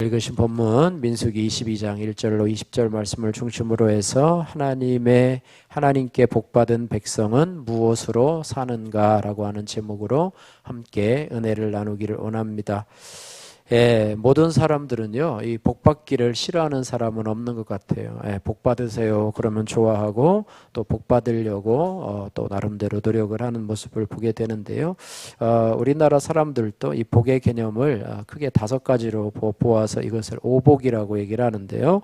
읽으신 본문 민수기 22장 1절로 20절 말씀을 중심으로 해서 하나님께 복받은 백성은 무엇으로 사는가라고 하는 제목으로 함께 은혜를 나누기를 원합니다. 모든 사람들은요, 이 복받기를 싫어하는 사람은 없는 것 같아요. 복 받으세요 그러면 좋아하고 또 복 받으려고 또 나름대로 노력을 하는 모습을 보게 되는데요. 우리나라 사람들도 이 복의 개념을 크게 5가지로 보아서 이것을 오복이라고 얘기를 하는데요.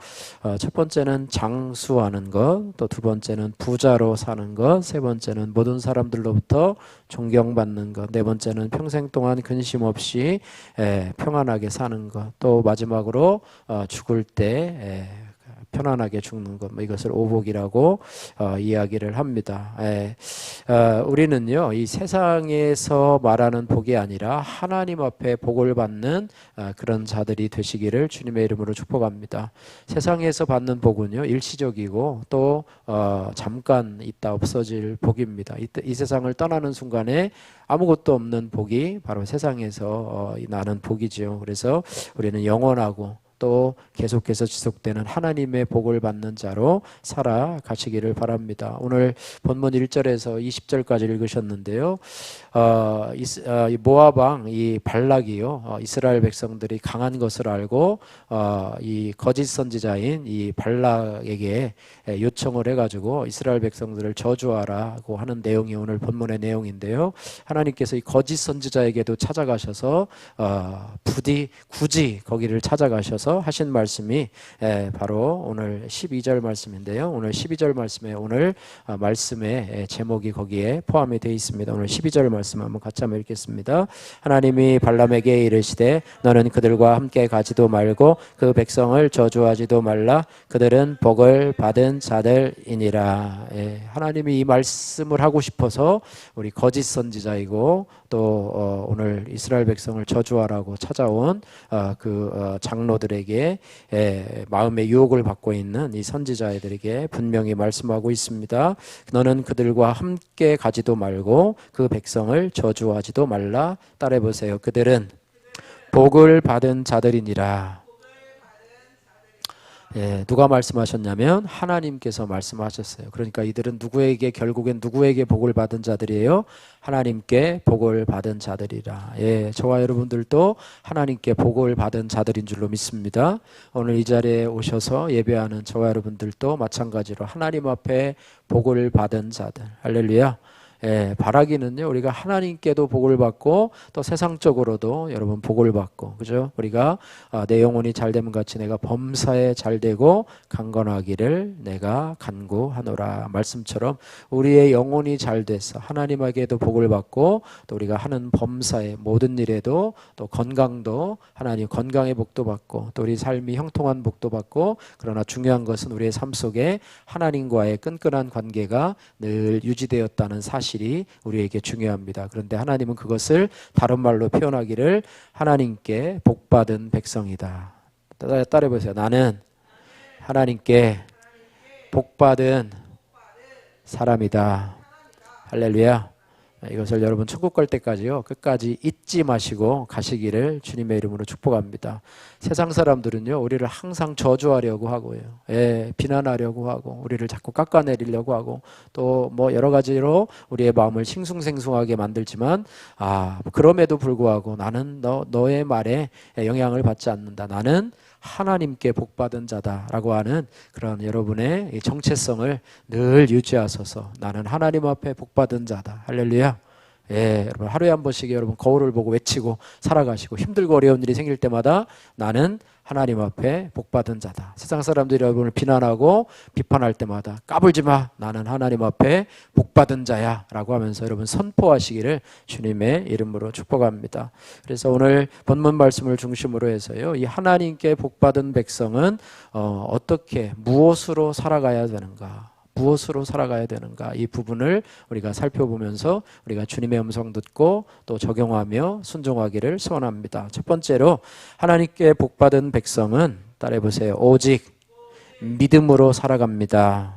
첫 번째는 장수하는 것, 또 두 번째는 부자로 사는 것, 세 번째는 모든 사람들로부터 존경받는 것, 네 번째는 평생 동안 근심 없이 평안하게 사는 것, 또 마지막으로 죽을 때 편안하게 죽는 것, 이것을 오복이라고 이야기를 합니다. 우리는요, 이 세상에서 말하는 복이 아니라 하나님 앞에 복을 받는 그런 자들이 되시기를 주님의 이름으로 축복합니다. 세상에서 받는 복은요, 일시적이고 또 잠깐 있다 없어질 복입니다. 이 세상을 떠나는 순간에 아무것도 없는 복이 바로 세상에서 나는 복이죠. 그래서 우리는 영원하고 또 계속해서 지속되는 하나님의 복을 받는 자로 살아가시기를 바랍니다. 오늘 본문 1절에서 20절까지 읽으셨는데요. 모압 왕 이 발락이요, 이스라엘 백성들이 강한 것을 알고 이 거짓 선지자인 이 발락에게 요청을 해가지고 이스라엘 백성들을 저주하라고 하는 내용이 오늘 본문의 내용인데요. 하나님께서 이 거짓 선지자에게도 찾아가셔서 굳이 거기를 찾아가셔서 하신 말씀이 바로 오늘 12절 말씀인데요. 오늘 12절 말씀에 오늘 말씀의 제목이 거기에 포함이 되어 있습니다. 오늘 12절 말씀 한번 같이 한번 읽겠습니다. 하나님이 발람에게 이르시되 너는 그들과 함께 가지도 말고 그 백성을 저주하지도 말라. 그들은 복을 받은 자들이니라. 하나님이 이 말씀을 하고 싶어서 우리 거짓 선지자이고 또 오늘 이스라엘 백성을 저주하라고 찾아온 그 장로들에게 마음의 유혹을 받고 있는 이 선지자들에게 분명히 말씀하고 있습니다. 너는 그들과 함께 가지도 말고 그 백성을 저주하지도 말라. 따라해 보세요. 그들은 복을 받은 자들이니라. 누가 말씀하셨냐면 하나님께서 말씀하셨어요. 그러니까 이들은 결국엔 누구에게 복을 받은 자들이에요? 하나님께 복을 받은 자들이라. 저와 여러분들도 하나님께 복을 받은 자들인 줄로 믿습니다. 오늘 이 자리에 오셔서 예배하는 저와 여러분들도 마찬가지로 하나님 앞에 복을 받은 자들. 할렐루야. 바라기는요, 우리가 하나님께도 복을 받고 또 세상적으로도 여러분 복을 받고, 그죠? 우리가 내 영혼이 잘됨 같이 내가 범사에 잘되고 강건하기를 내가 간구하노라 말씀처럼 우리의 영혼이 잘돼서 하나님에게도 복을 받고 또 우리가 하는 범사에 모든 일에도 또 건강도 하나님 건강의 복도 받고 또 우리 삶이 형통한 복도 받고, 그러나 중요한 것은 우리의 삶 속에 하나님과의 끈끈한 관계가 늘 유지되었다는 사실이 우리에게 중요합니다. 그런데 하나님은 그것을 다른 말로 표현하기를 하나님께 복받은 백성이다. 따라해 보세요. 나는 하나님께 복받은 사람이다. 할렐루야. 이것을 여러분 천국 갈 때까지요, 끝까지 잊지 마시고 가시기를 주님의 이름으로 축복합니다. 세상 사람들은요, 우리를 항상 저주하려고 하고요, 비난하려고 하고 우리를 자꾸 깎아내리려고 하고 또 뭐 여러 가지로 우리의 마음을 싱숭생숭하게 만들지만 그럼에도 불구하고 나는 너의 말에 영향을 받지 않는다. 나는 하나님께 복받은 자다라고 하는 그런 여러분의 정체성을 늘 유지하소서. 나는 하나님 앞에 복받은 자다. 할렐루야. 여러분 하루에 한 번씩 여러분 거울을 보고 외치고 살아가시고, 힘들고 어려운 일이 생길 때마다 나는 하나님 앞에 복받은 자다. 세상 사람들이 여러분을 비난하고 비판할 때마다 까불지 마, 나는 하나님 앞에 복받은 자야 라고 하면서 여러분 선포하시기를 주님의 이름으로 축복합니다. 그래서 오늘 본문 말씀을 중심으로 해서요, 이 하나님께 복받은 백성은 어떻게 무엇으로 살아가야 되는가, 무엇으로 살아가야 되는가, 이 부분을 우리가 살펴보면서 우리가 주님의 음성 듣고 또 적용하며 순종하기를 소원합니다. 첫 번째로 하나님께 복받은 백성은 따라해 보세요. 오직 믿음으로 살아갑니다.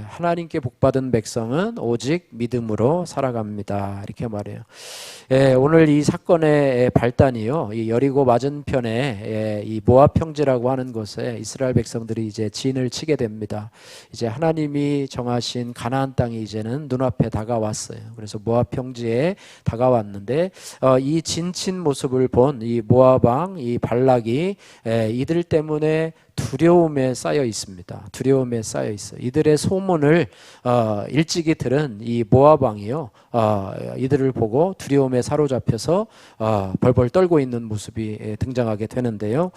하나님께 복받은 백성은 오직 믿음으로 살아갑니다. 이렇게 말해요. 오늘 이 사건의 발단이요, 이 여리고 맞은편에 이 모압 평지라고 하는 곳에 이스라엘 백성들이 이제 진을 치게 됩니다. 이제 하나님이 정하신 가나안 땅이 이제는 눈앞에 다가왔어요. 그래서 모압 평지에 다가왔는데 이 진친 모습을 본 이 모압 왕 이 발락이 이들 때문에 두려움에 쌓여 있습니다. 두려움에 쌓여 있어. 이들의 소문을 일찍이 들은 이 모압 왕이요, 이들을 보고 두려움에 사로잡혀서 벌벌 떨고 있는 모습이 등장하게 되는데요.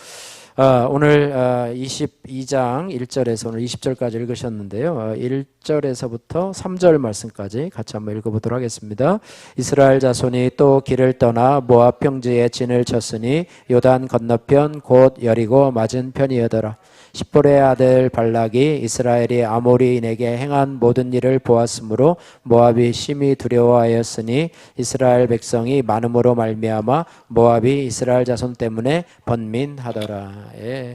오늘 22장 1절에서 오늘 20절까지 읽으셨는데요. 1절에서부터 3절 말씀까지 같이 한번 읽어보도록 하겠습니다. 이스라엘 자손이 또 길을 떠나 모압 평지에 진을 쳤으니 요단 건너편 곧 여리고 맞은편이었더라. 십볼의 아들 발락이 이스라엘이 아모리인에게 행한 모든 일을 보았으므로 모압이 심히 두려워하였으니 이스라엘 백성이 많음으로 말미암아 모압이 이스라엘 자손 때문에 번민하더라.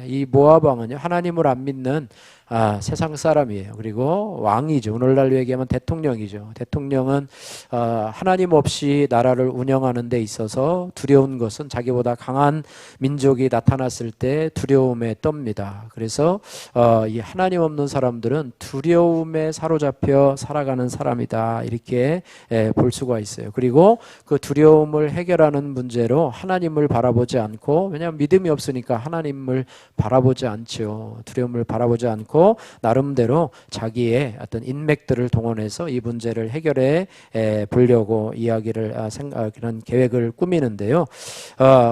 이 모압 왕은요, 하나님을 안 믿는 세상 사람이에요. 그리고 왕이죠. 오늘날로 얘기하면 대통령이죠. 대통령은 하나님 없이 나라를 운영하는 데 있어서 두려운 것은 자기보다 강한 민족이 나타났을 때 두려움에 떱니다. 그래서 이 하나님 없는 사람들은 두려움에 사로잡혀 살아가는 사람이다, 이렇게 볼 수가 있어요. 그리고 그 두려움을 해결하는 문제로 하나님을 바라보지 않고, 왜냐하면 믿음이 없으니까 하나님을 바라보지 않죠. 두려움을 바라보지 않고 나름대로 자기의 어떤 인맥들을 동원해서 이 문제를 해결해 보려고 이야기를 그런 계획을 꾸미는데요.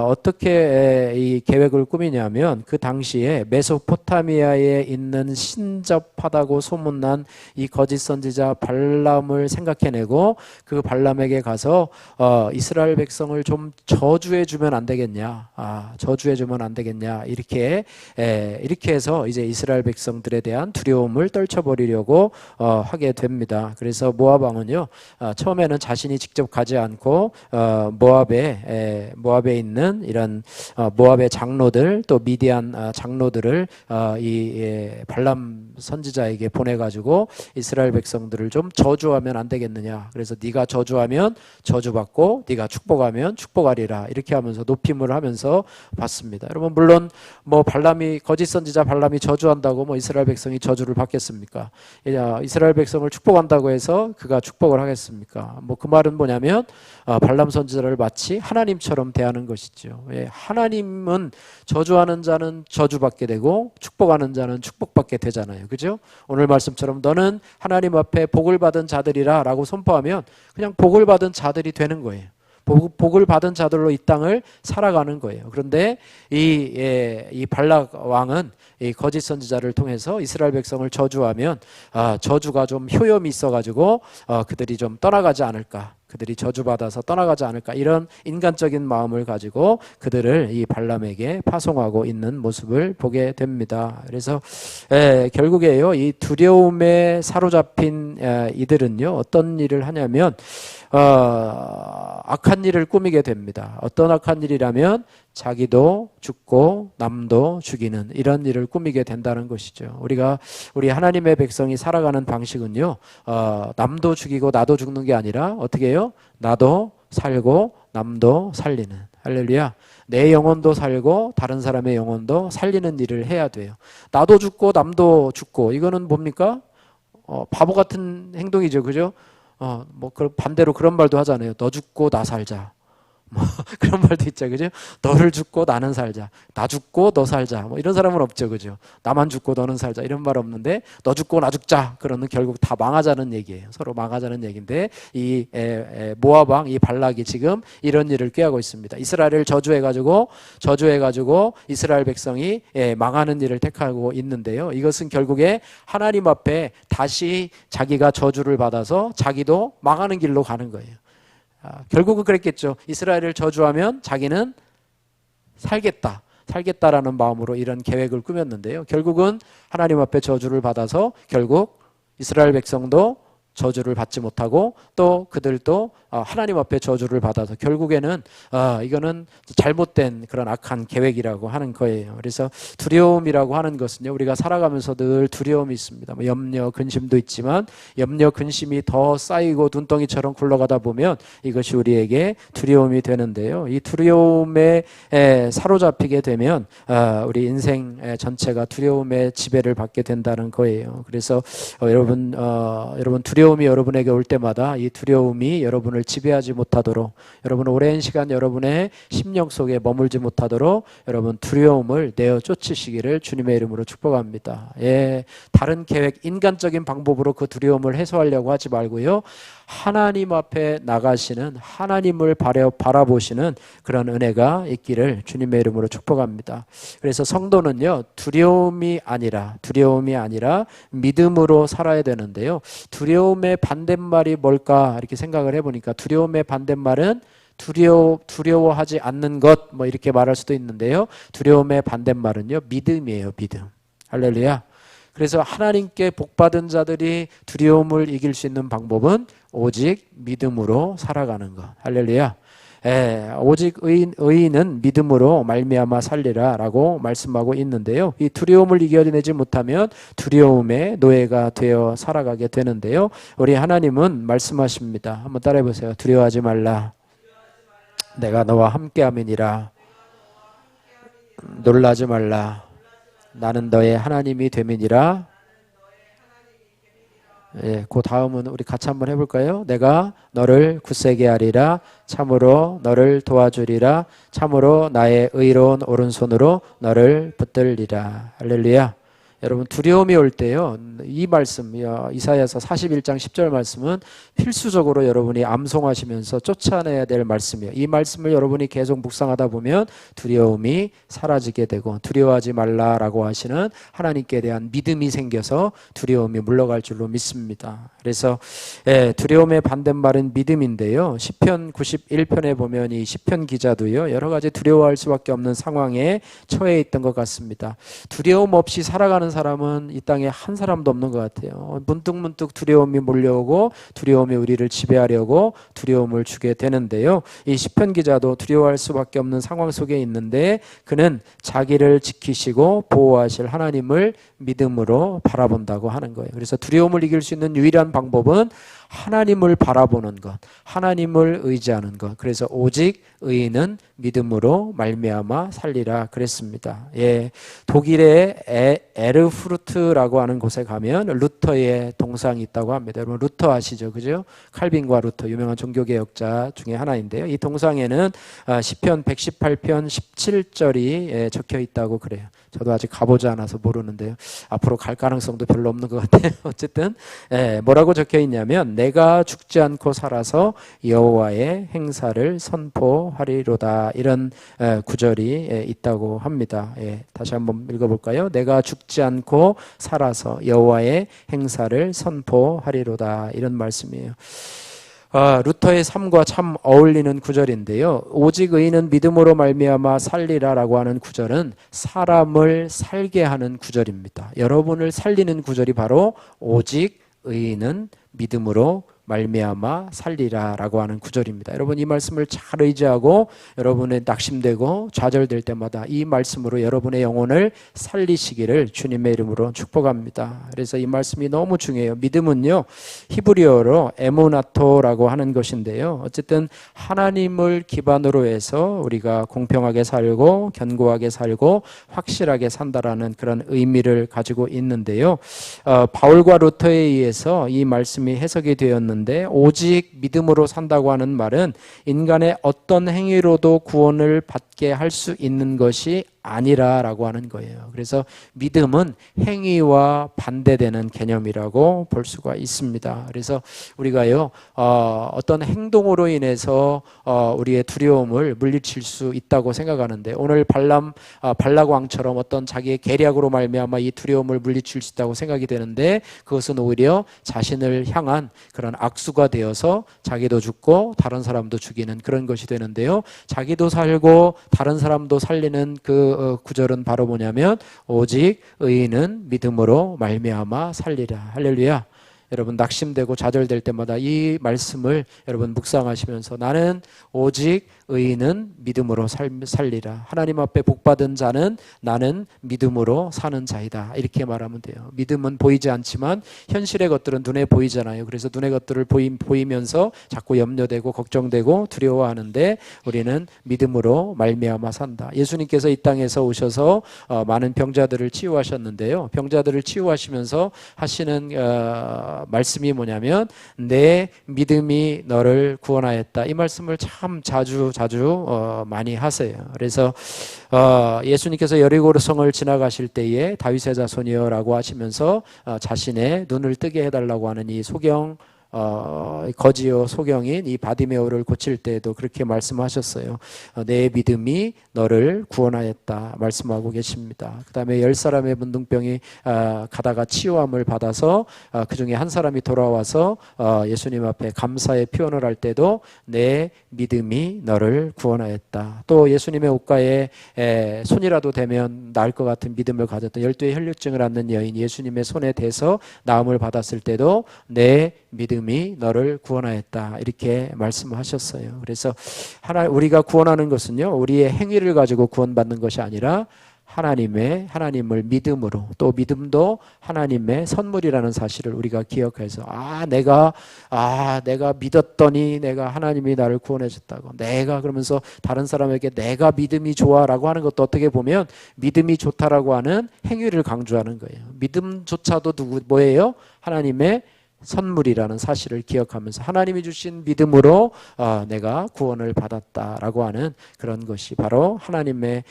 어떻게 이 계획을 꾸미냐면, 그 당시에 메소포타미아에 있는 신접하다고 소문난 이 거짓 선지자 발람을 생각해내고 그 발람에게 가서 이스라엘 백성을 좀 저주해 주면 안 되겠냐, 저주해 주면 안 되겠냐, 이렇게 해서 이제 이스라엘 백성들에 대한 두려움을 떨쳐버리려고 하게 됩니다. 그래서 모압 왕은요, 처음에는 자신이 직접 가지 않고 모압에 있는 이런 모압의 장로들, 또 미디안 장로들을 이 발람 선지자에게 보내가지고 이스라엘 백성들을 좀 저주하면 안 되겠느냐, 그래서 네가 저주하면 저주받고 네가 축복하면 축복하리라, 이렇게 하면서 높임을 하면서 받습니다. 여러분, 물론 뭐 발람이, 거짓 선지자 발람이 저주한다고 뭐 이스라엘 백성이 저주를 받겠습니까? 이스라엘 백성을 축복한다고 해서 그가 축복을 하겠습니까? 뭐 그 말은 뭐냐면 발람 선지자를 마치 하나님처럼 대하는 것이죠. 하나님은 저주하는 자는 저주받게 되고 축복하는 자는 축복받게 되잖아요. 그죠? 오늘 말씀처럼 너는 하나님 앞에 복을 받은 자들이라 라고 선포하면 그냥 복을 받은 자들이 되는 거예요. 복을 받은 자들로 이 땅을 살아가는 거예요. 그런데 이 발락 왕은 이 거짓 선지자를 통해서 이스라엘 백성을 저주하면 저주가 좀 효염이 있어가지고 그들이 좀 떠나가지 않을까, 그들이 저주받아서 떠나가지 않을까, 이런 인간적인 마음을 가지고 그들을 이 발람에게 파송하고 있는 모습을 보게 됩니다. 그래서 결국에요, 이 두려움에 사로잡힌 이들은요, 어떤 일을 하냐면 악한 일을 꾸미게 됩니다. 어떤 악한 일이라면 자기도 죽고 남도 죽이는 이런 일을 꾸미게 된다는 것이죠. 우리 하나님의 백성이 살아가는 방식은요, 남도 죽이고 나도 죽는 게 아니라 어떻게 해요? 나도 살고 남도 살리는, 할렐루야. 내 영혼도 살고 다른 사람의 영혼도 살리는 일을 해야 돼요. 나도 죽고 남도 죽고, 이거는 뭡니까? 바보 같은 행동이죠. 그죠? 뭐 반대로 그런 말도 하잖아요. 너 죽고 나 살자. 뭐 그런 말도 있죠. 그죠? 너를 죽고 나는 살자. 나 죽고 너 살자. 뭐 이런 사람은 없죠. 그죠? 나만 죽고 너는 살자. 이런 말 없는데, 너 죽고 나 죽자. 그러면 결국 다 망하자는 얘기예요. 서로 망하자는 얘기인데, 이 모압 왕 이 발락이 지금 이런 일을 꾀하고 있습니다. 이스라엘을 저주해가지고 이스라엘 백성이 망하는 일을 택하고 있는데요. 이것은 결국에 하나님 앞에 다시 자기가 저주를 받아서 자기도 망하는 길로 가는 거예요. 결국은 그랬겠죠. 이스라엘을 저주하면 자기는 살겠다라는 마음으로 이런 계획을 꾸몄는데요. 결국은 하나님 앞에 저주를 받아서 결국 이스라엘 백성도 저주를 받지 못하고 또 그들도 하나님 앞에 저주를 받아서 결국에는 이거는 잘못된 그런 악한 계획이라고 하는 거예요. 그래서 두려움이라고 하는 것은요, 우리가 살아가면서 늘 두려움이 있습니다. 뭐 염려, 근심도 있지만 염려, 근심이 더 쌓이고 눈덩이처럼 굴러가다 보면 이것이 우리에게 두려움이 되는데요. 이 두려움에 사로잡히게 되면 우리 인생 전체가 두려움의 지배를 받게 된다는 거예요. 그래서 여러분 두려움이 여러분에게 올 때마다 이 두려움이 여러분을 지배하지 못하도록, 여러분 오랜 시간 여러분의 심령 속에 머물지 못하도록 여러분 두려움을 내어 쫓으시기를 주님의 이름으로 축복합니다. 다른 계획, 인간적인 방법으로 그 두려움을 해소하려고 하지 말고요, 하나님 앞에 나가시는, 하나님을 바라보시는 그런 은혜가 있기를 주님의 이름으로 축복합니다. 그래서 성도는요, 두려움이 아니라 믿음으로 살아야 되는데요, 두려움의 반대말이 뭘까 이렇게 생각을 해보니까, 두려움의 반대말은 두려워하지 않는 것, 뭐 이렇게 말할 수도 있는데요, 두려움의 반대말은요, 믿음이에요. 믿음. 할렐루야. 그래서 하나님께 복받은 자들이 두려움을 이길 수 있는 방법은 오직 믿음으로 살아가는 것. 할렐루야. 오직 의인은 믿음으로 말미암아 살리라 라고 말씀하고 있는데요, 이 두려움을 이겨내지 못하면 두려움의 노예가 되어 살아가게 되는데요, 우리 하나님은 말씀하십니다. 한번 따라해 보세요. 두려워하지 말라. 내가 너와 함께함이니라. 놀라지 말라. 나는 너의 하나님이 됨이니라. 그 다음은 우리 같이 한번 해볼까요? 내가 너를 굳세게 하리라. 참으로 너를 도와주리라. 참으로 나의 의로운 오른손으로 너를 붙들리라. 할렐루야. 여러분 두려움이 올 때요, 이 말씀, 이사야서 41장 10절 말씀은 필수적으로 여러분이 암송하시면서 쫓아내야 될 말씀이에요. 이 말씀을 여러분이 계속 묵상하다 보면 두려움이 사라지게 되고, 두려워하지 말라라고 하시는 하나님께 대한 믿음이 생겨서 두려움이 물러갈 줄로 믿습니다. 그래서 두려움의 반대말은 믿음인데요, 시편 91편에 보면 이 시편 기자도요, 여러 가지 두려워할 수밖에 없는 상황에 처해 있던 것 같습니다. 두려움 없이 살아가는 사람은 이 땅에 한 사람도 없는 것 같아요. 문득문득 두려움이 몰려오고 두려움이 우리를 지배하려고 두려움을 주게 되는데요, 이 시편 기자도 두려워할 수밖에 없는 상황 속에 있는데 그는 자기를 지키시고 보호하실 하나님을 믿음으로 바라본다고 하는 거예요. 그래서 두려움을 이길 수 있는 유일한 방법은 하나님을 바라보는 것, 하나님을 의지하는 것. 그래서 오직 의인은 믿음으로 말미암아 살리라 그랬습니다. 독일의 에르푸르트라고 하는 곳에 가면 루터의 동상이 있다고 합니다. 여러분 루터 아시죠? 그죠? 칼빈과 루터, 유명한 종교개혁자 중에 하나인데요, 이 동상에는 시편 118편 17절이 적혀 있다고 그래요. 저도 아직 가보지 않아서 모르는데요, 앞으로 갈 가능성도 별로 없는 것 같아요. 어쨌든 뭐라고 적혀 있냐면, 내가 죽지 않고 살아서 여호와의 행사를 선포하리로다, 이런 구절이 있다고 합니다. 다시 한번 읽어볼까요? 내가 죽지 않고 살아서 여호와의 행사를 선포하리로다, 이런 말씀이에요. 루터의 삶과 참 어울리는 구절인데요, 오직 의인은 믿음으로 말미암아 살리라라고 하는 구절은 사람을 살게 하는 구절입니다. 여러분을 살리는 구절이 바로 오직 의인은 믿음으로 말미암아 살리라라고 하는 구절입니다. 여러분 이 말씀을 잘 의지하고 여러분의 낙심되고 좌절될 때마다 이 말씀으로 여러분의 영혼을 살리시기를 주님의 이름으로 축복합니다. 그래서 이 말씀이 너무 중요해요. 믿음은요, 히브리어로 에무나토라고 하는 것인데요, 어쨌든 하나님을 기반으로 해서 우리가 공평하게 살고 견고하게 살고 확실하게 산다라는 그런 의미를 가지고 있는데요, 바울과 루터에 의해서 이 말씀이 해석이 되었는데, 오직 믿음으로 산다고 하는 말은 인간의 어떤 행위로도 구원을 받게 할 수 있는 것이 아니라라고 하는 거예요. 그래서 믿음은 행위와 반대되는 개념이라고 볼 수가 있습니다. 그래서 우리가요, 어떤 행동으로 인해서 우리의 두려움을 물리칠 수 있다고 생각하는데, 오늘 발락 왕처럼 어떤 자기의 계략으로 말미암아 이 두려움을 물리칠 수 있다고 생각이 되는데, 그것은 오히려 자신을 향한 그런 악수가 되어서 자기도 죽고 다른 사람도 죽이는 그런 것이 되는데요, 자기도 살고 다른 사람도 살리는 그 구절은 바로 뭐냐면, 오직 의인은 믿음으로 말미암아 살리라. 할렐루야. 여러분 낙심되고 좌절될 때마다 이 말씀을 여러분 묵상하시면서 나는 오직 의인은 믿음으로 살리라. 하나님 앞에 복받은 자는 나는 믿음으로 사는 자이다. 이렇게 말하면 돼요. 믿음은 보이지 않지만 현실의 것들은 눈에 보이잖아요. 그래서 눈의 것들을 보이면서 자꾸 염려되고 걱정되고 두려워하는데 우리는 믿음으로 말미암아 산다. 예수님께서 이 땅에서 오셔서 많은 병자들을 치유하셨는데요. 병자들을 치유하시면서 하시는 말씀이 뭐냐면 내 믿음이 너를 구원하였다. 이 말씀을 참 자주 많이 하세요. 그래서 예수님께서 여리고성을 지나가실 때에 다윗의 자손이여라고 하시면서 자신의 눈을 뜨게 해달라고 하는 이 거지요 소경인 이 바디메오를 고칠 때에도 그렇게 말씀하셨어요. 내 믿음이 너를 구원하였다 말씀하고 계십니다. 그 다음에 10사람의 문둥병이 가다가 치유함을 받아서 그 중에 한 사람이 돌아와서 예수님 앞에 감사의 표현을 할 때도 내 믿음이 너를 구원하였다. 또 예수님의 옷가에 손이라도 대면 나을 것 같은 믿음을 가졌던 12의 혈류증을 앓는 여인 예수님의 손에 대서 나음을 받았을 때도 내 믿음이 너를 구원하였다 이렇게 말씀하셨어요. 그래서 우리가 구원하는 것은요 우리의 행위를 가지고 구원받는 것이 아니라 하나님을 믿음으로, 또 믿음도 하나님의 선물이라는 사실을 우리가 기억해서 내가 믿었더니 내가 하나님이 나를 구원해 줬다고, 내가 그러면서 다른 사람에게 내가 믿음이 좋아라고 하는 것도 어떻게 보면 믿음이 좋다라고 하는 행위를 강조하는 거예요. 믿음조차도 뭐예요? 하나님의 선물이라는 사실을 기억하면서 하나님이 주신 믿음으로 내가 구원을 받았다라고 하는 그런 것이 바로 하나님의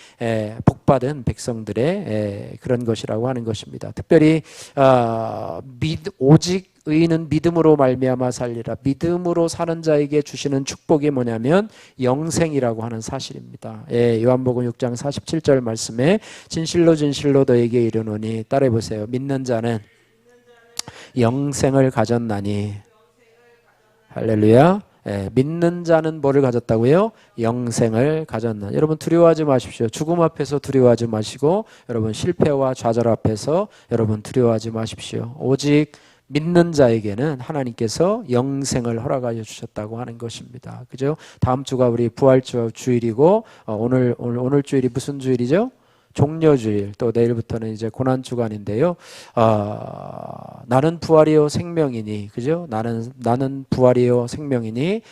복받은 백성들의 그런 것이라고 하는 것입니다. 특별히 오직 의인은 믿음으로 말미암아 살리라. 믿음으로 사는 자에게 주시는 축복이 뭐냐면 영생이라고 하는 사실입니다. 요한복음 6장 47절 말씀에 진실로 진실로 너에게 이르노니 따라해 보세요. 믿는 자는 영생을 가졌나니. 할렐루야. 믿는 자는 뭐를 가졌다고요? 영생을 가졌나. 여러분 두려워하지 마십시오. 죽음 앞에서 두려워하지 마시고, 여러분 실패와 좌절 앞에서 여러분 두려워하지 마십시오. 오직 믿는 자에게는 하나님께서 영생을 허락하여 주셨다고 하는 것입니다. 그죠? 다음 주가 우리 부활주일이고 오늘 주일이 무슨 주일이죠? 종려주일, 또 내일부터는 이제 고난주간인데요. 나는 부활이요 생명이니, 그죠? 나는 부활이요 생명이니,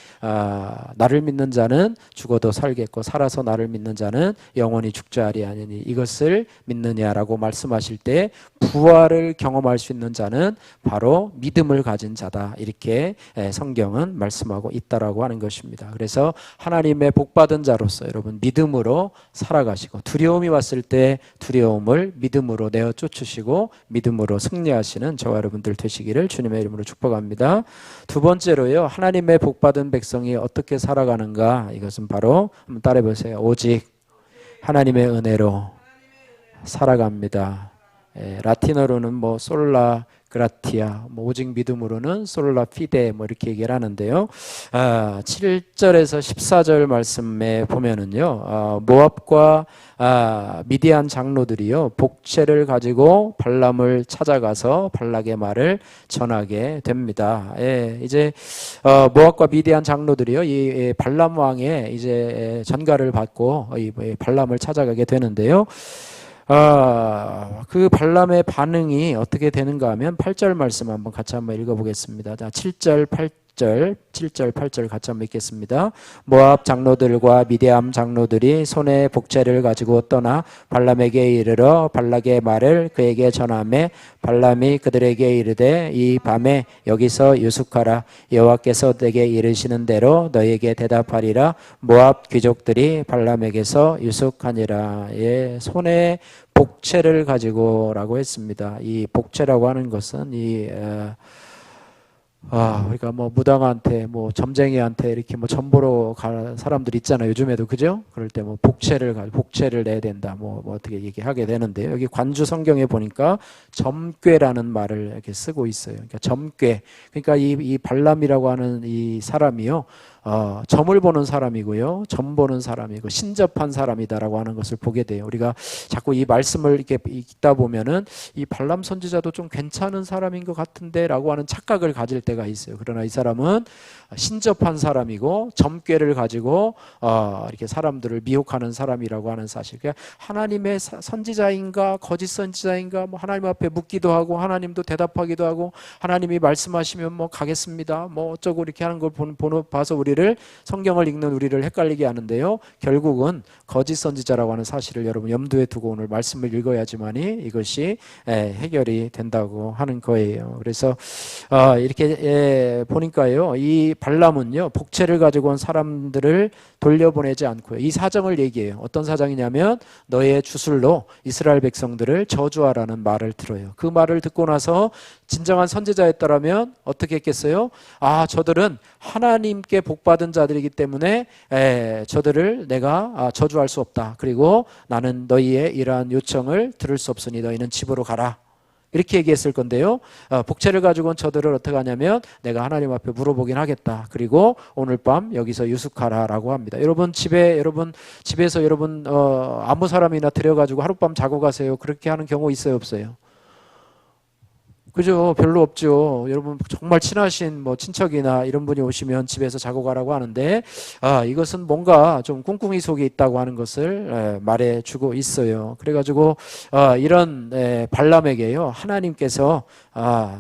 나를 믿는 자는 죽어도 살겠고 살아서 나를 믿는 자는 영원히 죽지 아니하니 이것을 믿느냐라고 말씀하실 때 부활을 경험할 수 있는 자는 바로 믿음을 가진 자다, 이렇게 성경은 말씀하고 있다라고 하는 것입니다. 그래서 하나님의 복받은 자로서 여러분 믿음으로 살아가시고, 두려움이 왔을 때 두려움을 믿음으로 내어 쫓으시고 믿음으로 승리하시는 저와 여러분들 되시기를 주님의 이름으로 축복합니다. 두 번째로요, 하나님의 복받은 백성이 어떻게 살아가는가, 이것은 바로 한번 따라해 보세요. 오직 하나님의 은혜로 살아갑니다. 라틴어로는 뭐 솔라 그라티아, 오직 믿음으로는 솔라 피데 이렇게 얘기를 하는데요. 7절에서 14절 말씀에 보면은요, 모압과 미디안 장로들이요 복채를 가지고 발람을 찾아가서 발락의 말을 전하게 됩니다. 이제 모압과 미디안 장로들이요 이 발람 왕의 이제 전가를 받고 이 발람을 찾아가게 되는데요. 그 발람의 반응이 어떻게 되는가 하면 8절 말씀 한번 같이 한번 읽어보겠습니다. 자, 7절 8절 같이 한번 읽겠습니다. 모압 장로들과 미디안 장로들이 손에 복채를 가지고 떠나 발람에게 이르러 발락의 말을 그에게 전하매 발람이 그들에게 이르되 이 밤에 여기서 유숙하라. 여호와께서 내게 이르시는 대로 너희에게 대답하리라. 모압 귀족들이 발람에게서 유숙하니라. 손에 복채를 가지고라고 했습니다. 이 복채라고 하는 것은 그러니까 무당한테 점쟁이한테 이렇게 점보러 갈 사람들 있잖아요. 요즘에도, 그죠? 그럴 때 복채를 내야 된다. 어떻게 얘기하게 되는데요. 여기 관주 성경에 보니까 점괘라는 말을 이렇게 쓰고 있어요. 그러니까 점괘. 그러니까 이 발람이라고 하는 이 사람이요. 점을 보는 사람이고요, 점 보는 사람이고 신접한 사람이다라고 하는 것을 보게 돼요. 우리가 자꾸 이 말씀을 이렇게 읽다 보면은 이 발람 선지자도 좀 괜찮은 사람인 것 같은데라고 하는 착각을 가질 때가 있어요. 그러나 이 사람은 신접한 사람이고 점괘를 가지고 이렇게 사람들을 미혹하는 사람이라고 하는 사실. 그러니까 하나님의 선지자인가 거짓 선지자인가 뭐 하나님 앞에 묻기도 하고 하나님도 대답하기도 하고 하나님이 말씀하시면 뭐 가겠습니다 뭐 어쩌고 이렇게 하는 걸 봐서 우리를 성경을 읽는 우리를 헷갈리게 하는데요, 결국은 거짓 선지자라고 하는 사실을 여러분 염두에 두고 오늘 말씀을 읽어야지만이 이것이 해결이 된다고 하는 거예요. 그래서 이렇게 보니까요, 이 발람은요 복채를 가지고 온 사람들을 돌려보내지 않고요, 이 사정을 얘기해요. 어떤 사정이냐면 너의 주술로 이스라엘 백성들을 저주하라는 말을 들어요. 그 말을 듣고 나서 진정한 선지자였더라면 어떻게 했겠어요? 저들은 하나님께 복받은 자들이기 때문에 저들을 내가 저주할 수 없다. 그리고 나는 너희의 이러한 요청을 들을 수 없으니 너희는 집으로 가라. 이렇게 얘기했을 건데요, 복채를 가지고 온 저들을 어떻게 하냐면 내가 하나님 앞에 물어보긴 하겠다. 그리고 오늘 밤 여기서 유숙하라라고 합니다. 여러분 집에서 여러분 아무 사람이나 들여가지고 하룻밤 자고 가세요. 그렇게 하는 경우 있어요, 없어요? 그죠? 별로 없죠. 여러분 정말 친하신 뭐 친척이나 이런 분이 오시면 집에서 자고 가라고 하는데 이것은 뭔가 좀 꿍꿍이 속에 있다고 하는 것을 말해주고 있어요. 그래가지고 이런 발람에게요 하나님께서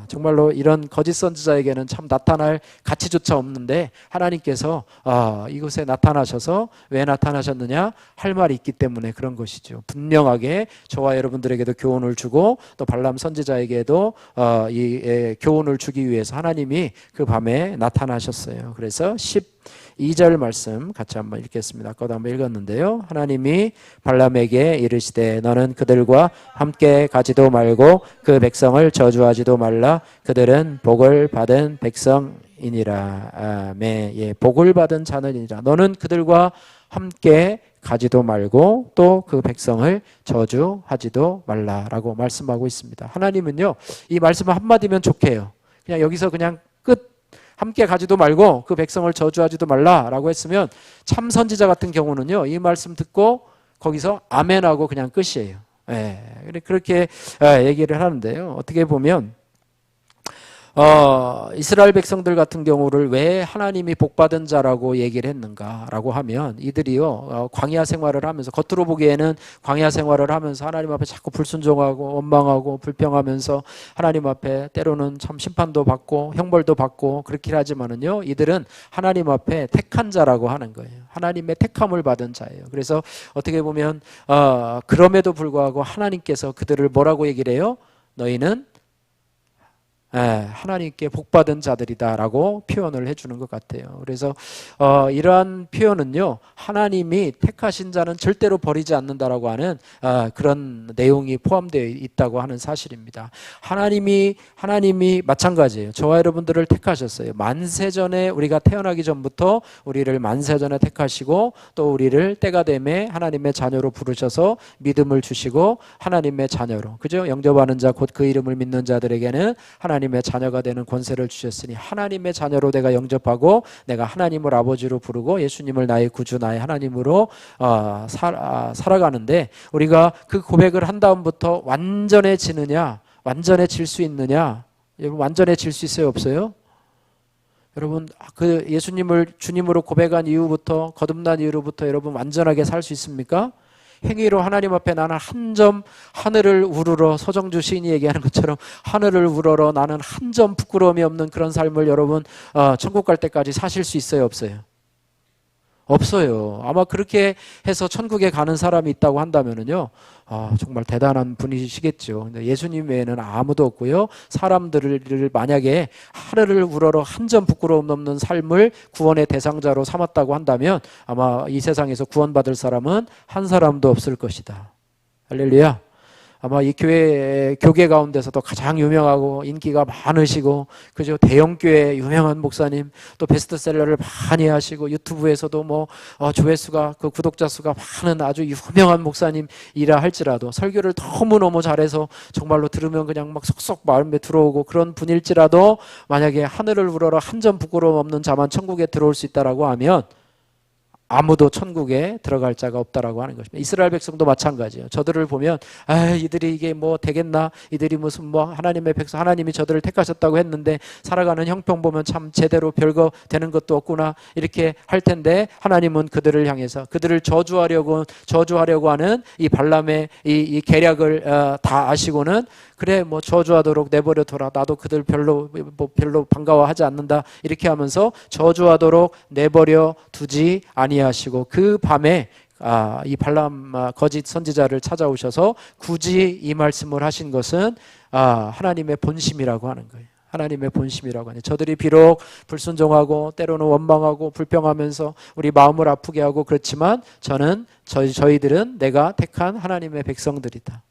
정말로 이런 거짓 선지자에게는 참 나타날 가치조차 없는데 하나님께서 이곳에 나타나셔서 왜 나타나셨느냐 할 말이 있기 때문에 그런 것이죠. 분명하게 저와 여러분들에게도 교훈을 주고 또 발람 선지자에게도 이 교훈을 주기 위해서 하나님이 그 밤에 나타나셨어요. 그래서 12절 말씀 같이 한번 읽겠습니다. 아까도 한번 읽었는데요, 하나님이 발람에게 이르시되 너는 그들과 함께 가지도 말고 그 백성을 저주하지도 말라. 그들은 복을 받은 백성이니라. 아멘. 복을 받은 자들이니라. 너는 그들과 함께 가지도 말고 또 그 백성을 저주하지도 말라라고 말씀하고 있습니다. 하나님은요 이 말씀 한마디면 좋게요. 그냥 여기서 그냥 끝, 함께 가지도 말고 그 백성을 저주하지도 말라라고 했으면 참 선지자 같은 경우는요 이 말씀 듣고 거기서 아멘하고 그냥 끝이에요. 그렇게 얘기를 하는데요, 어떻게 보면 이스라엘 백성들 같은 경우를 왜 하나님이 복받은 자라고 얘기를 했는가라고 하면 이들이요 광야 생활을 하면서 겉으로 보기에는 광야 생활을 하면서 하나님 앞에 자꾸 불순종하고 원망하고 불평하면서 하나님 앞에 때로는 참 심판도 받고 형벌도 받고 그렇긴 하지만은요 이들은 하나님 앞에 택한 자라고 하는 거예요. 하나님의 택함을 받은 자예요. 그래서 어떻게 보면 그럼에도 불구하고 하나님께서 그들을 뭐라고 얘기를 해요? 너희는 하나님께 복받은 자들이다라고 표현을 해주는 것 같아요. 그래서 이러한 표현은요 하나님이 택하신 자는 절대로 버리지 않는다라고 하는 그런 내용이 포함되어 있다고 하는 사실입니다. 하나님이 마찬가지예요. 저와 여러분들을 택하셨어요. 만세전에 우리가 태어나기 전부터 우리를 만세전에 택하시고 또 우리를 때가 되매 하나님의 자녀로 부르셔서 믿음을 주시고 하나님의 자녀로, 그죠? 영접하는 자 곧 그 이름을 믿는 자들에게는 하나님의 자녀가 되는 권세를 주셨으니 하나님의 자녀로 내가 영접하고 내가 하나님을 아버지로 부르고 예수님을 나의 구주 나의 하나님으로 살아가는데 우리가 그 고백을 한 다음부터 완전해지느냐 완전해질 수 있느냐, 여러분 완전해질 수 있어요 없어요? 여러분 그 예수님을 주님으로 고백한 이후부터 거듭난 이후로부터 여러분 완전하게 살 수 있습니까? 행위로 하나님 앞에 나는 한 점 하늘을 우러러, 서정주 시인이 얘기하는 것처럼 하늘을 우러러 나는 한 점 부끄러움이 없는 그런 삶을 여러분 천국 갈 때까지 사실 수 있어요 없어요? 없어요. 아마 그렇게 해서 천국에 가는 사람이 있다고 한다면은요 정말 대단한 분이시겠죠. 근데 예수님 외에는 아무도 없고요, 사람들을 만약에 하늘을 우러러 한 점 부끄러움 없는 삶을 구원의 대상자로 삼았다고 한다면 아마 이 세상에서 구원받을 사람은 한 사람도 없을 것이다. 할렐루야. 아마 이 교계 가운데서도 가장 유명하고 인기가 많으시고, 그죠? 대형교회 유명한 목사님, 또 베스트셀러를 많이 하시고, 유튜브에서도 뭐, 조회수가, 그 구독자 수가 많은 아주 유명한 목사님이라 할지라도, 설교를 너무너무 잘해서 정말로 들으면 그냥 막 속속 마음에 들어오고 그런 분일지라도, 만약에 하늘을 우러러 한 점 부끄러움 없는 자만 천국에 들어올 수 있다라고 하면, 아무도 천국에 들어갈 자가 없다라고 하는 것입니다. 이스라엘 백성도 마찬가지예요. 저들을 보면 이들이 이게 뭐 되겠나? 이들이 무슨 뭐 하나님의 백성, 하나님이 저들을 택하셨다고 했는데 살아가는 형편 보면 참 제대로 별거 되는 것도 없구나, 이렇게 할 텐데, 하나님은 그들을 향해서 그들을 저주하려고 하는 이 발람의 이 계략을 다 아시고는, 그래 뭐 저주하도록 내버려 둬라, 나도 그들 별로 반가워하지 않는다, 이렇게 하면서 저주하도록 내버려 두지 아니하시고, 그 밤에 이 발람 거짓 선지자를 찾아오셔서 굳이 이 말씀을 하신 것은 하나님의 본심이라고 하는 거예요. 하나님의 본심이라고 하니, 저들이 비록 불순종하고 때로는 원망하고 불평하면서 우리 마음을 아프게 하고 그렇지만, 저희들은 내가 택한 하나님의 백성들이다.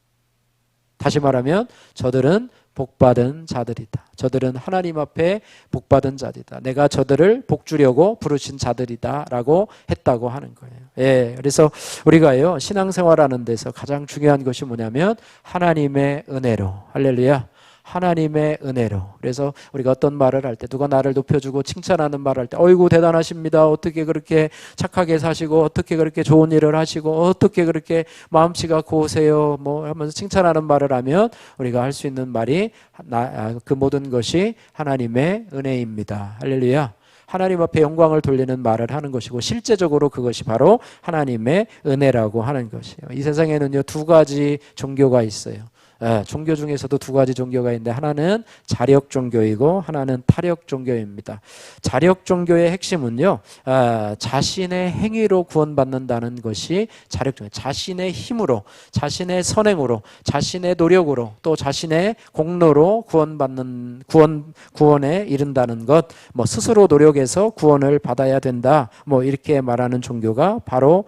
다시 말하면 저들은 복받은 자들이다. 저들은 하나님 앞에 복받은 자들이다. 내가 저들을 복주려고 부르신 자들이다 라고 했다고 하는 거예요. 예, 그래서 우리가요, 신앙생활하는 데서 가장 중요한 것이 뭐냐면 하나님의 은혜로, 할렐루야, 하나님의 은혜로. 그래서 우리가 어떤 말을 할 때, 누가 나를 높여주고 칭찬하는 말을 할 때, 어이구 대단하십니다, 어떻게 그렇게 착하게 사시고, 어떻게 그렇게 좋은 일을 하시고, 어떻게 그렇게 마음씨가 고우세요, 뭐 하면서 칭찬하는 말을 하면 우리가 할 수 있는 말이 그 모든 것이 하나님의 은혜입니다. 할렐루야. 하나님 앞에 영광을 돌리는 말을 하는 것이고, 실제적으로 그것이 바로 하나님의 은혜라고 하는 것이에요. 이 세상에는요, 두 가지 종교가 있어요. 종교 중에서도 두 가지 종교가 있는데, 하나는 자력 종교이고 하나는 타력 종교입니다. 자력 종교의 핵심은요, 자신의 행위로 구원받는다는 것이 자력 종교. 자신의 힘으로, 자신의 선행으로, 자신의 노력으로, 또 자신의 공로로 구원에 이른다는 것, 뭐 스스로 노력해서 구원을 받아야 된다, 뭐 이렇게 말하는 종교가 바로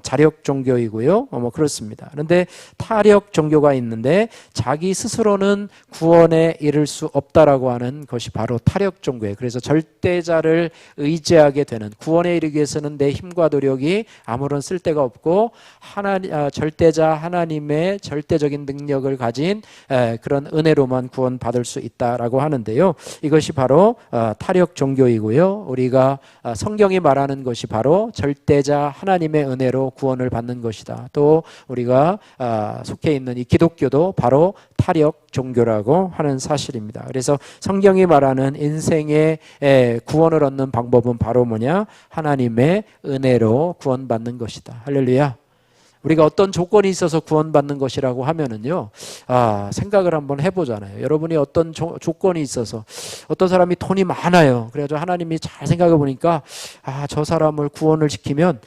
자력 종교이고요. 뭐 그렇습니다. 그런데 타력 종교가 있는데, 자기 스스로는 구원에 이를 수 없다라고 하는 것이 바로 타력 종교예요. 그래서 절대자를 의지하게 되는, 구원에 이르기 위해서는 내 힘과 노력이 아무런 쓸데가 없고, 절대자 하나님의 절대적인 능력을 가진 그런 은혜로만 구원받을 수 있다라고 하는데요. 이것이 바로 타력 종교이고요. 우리가 성경이 말하는 것이 바로 절대자 하나님의 은혜로 구원을 받는 것이다. 또 우리가 속해 있는 이 기독교도 바로 타력 종교라고 하는 사실입니다. 그래서 성경이 말하는 인생의 구원을 얻는 방법은 바로 뭐냐? 하나님의 은혜로 구원받는 것이다. 할렐루야. 우리가 어떤 조건이 있어서 구원받는 것이라고 하면은요, 생각을 한번 해보잖아요. 여러분이 어떤 조건이 있어서, 어떤 사람이 돈이 많아요. 그래가지고 하나님이 잘 생각해 보니까, 저 사람을 구원을 시키면,